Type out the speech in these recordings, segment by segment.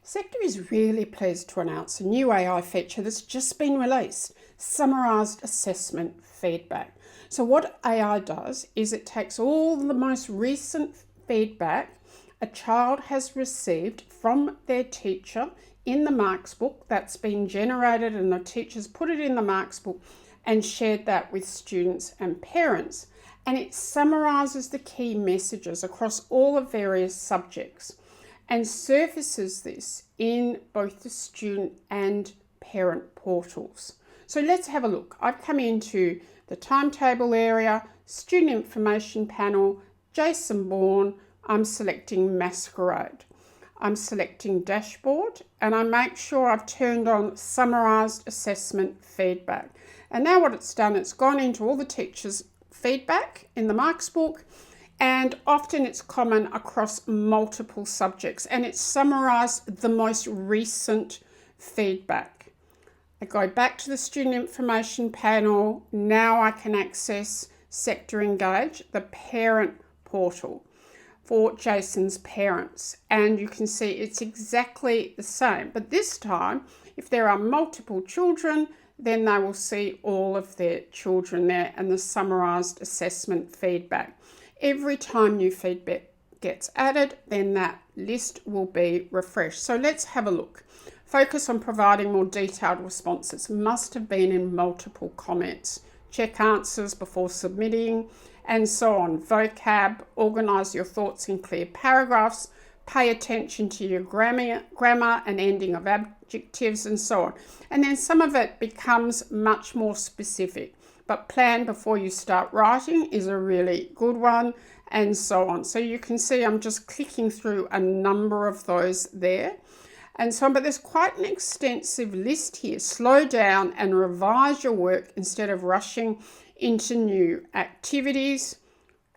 SEQTA is really pleased to announce a new AI feature that's just been released, Summarised Assessment Feedback. So what AI does is it takes all the most recent feedback a child has received from their teacher in the marks book that's been generated, and the teachers put it in the marks book and shared that with students and parents. And it summarises the key messages across all the various subjects and surfaces this in both the student and parent portals. So let's have a look. I've come into the timetable area, student information panel, Jason Bourne. I'm selecting Masquerade. I'm selecting dashboard, and I make sure I've turned on summarised assessment feedback. And now what it's done, it's gone into all the teachers' feedback in the marks book, and often it's common across multiple subjects, and it's summarised the most recent feedback. I go back to the student information panel. Now I can access SEQTA Engage, the parent portal for Jason's parents, and you can see it's exactly the same, but this time if there are multiple children, then they will see all of their children there and the summarised assessment feedback. Every time new feedback gets added, then that list will be refreshed. So let's have a look. Focus on providing more detailed responses. Must have been in multiple comments. Check answers before submitting, and so on. Vocab, organise your thoughts in clear paragraphs, pay attention to your grammar and ending of adjectives, and so on. And then some of it becomes much more specific. But plan before you start writing is a really good one, and so on. So you can see I'm just clicking through a number of those there. And so on, but there's quite an extensive list here. Slow down and revise your work instead of rushing into new activities,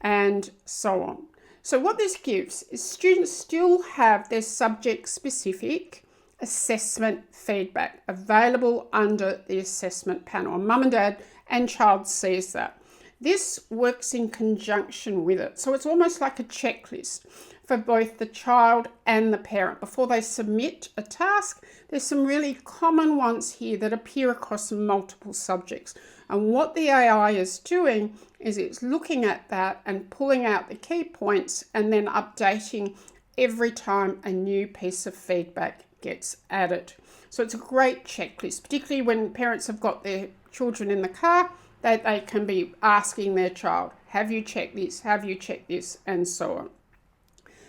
and so on. So what this gives is students still have their subject-specific assessment feedback available under the assessment panel. And mum and dad and child sees that. This works in conjunction with it. So it's almost like a checklist for both the child and the parent. Before they submit a task, there's some really common ones here that appear across multiple subjects. And what the AI is doing is it's looking at that and pulling out the key points and then updating every time a new piece of feedback gets added. So it's a great checklist, particularly when parents have got their children in the car, that they can be asking their child, have you checked this, have you checked this, and so on.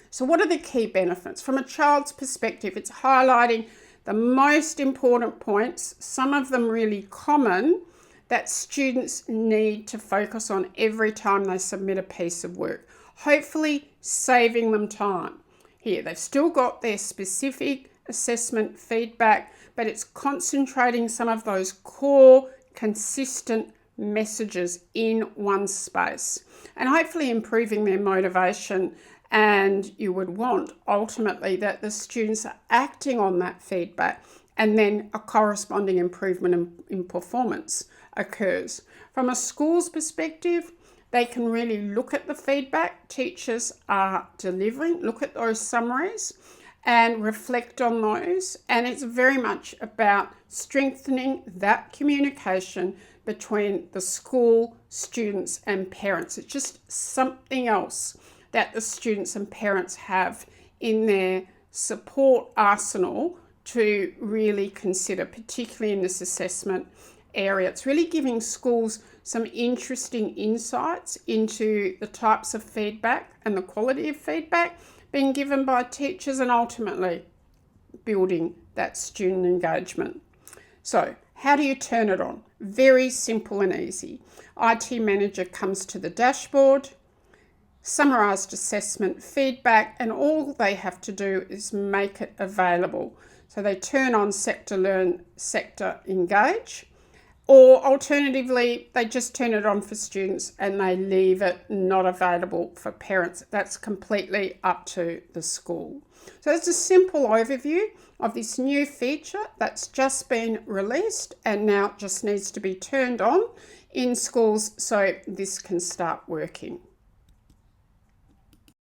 So what are the key benefits? From a child's perspective, it's highlighting the most important points, some of them really common, that students need to focus on every time they submit a piece of work, hopefully saving them time. Here, they've still got their specific assessment feedback, but it's concentrating some of those core, consistent messages in one space and hopefully improving their motivation. And you would want ultimately that the students are acting on that feedback, and then a corresponding improvement in performance occurs. From a school's perspective, they can really look at the feedback teachers are delivering, look at those summaries and reflect on those. And it's very much about strengthening that communication between the school, students and parents. It's just something else that the students and parents have in their support arsenal to really consider, particularly in this assessment area. It's really giving schools some interesting insights into the types of feedback and the quality of feedback being given by teachers, and ultimately building that student engagement. So how do you turn it on? Very simple and easy. IT Manager comes to the dashboard, summarised assessment feedback, and all they have to do is make it available. So they turn on SEQTA Learn, SEQTA Engage, or alternatively, they just turn it on for students and they leave it not available for parents. That's completely up to the school. So it's a simple overview of this new feature that's just been released and now just needs to be turned on in schools so this can start working.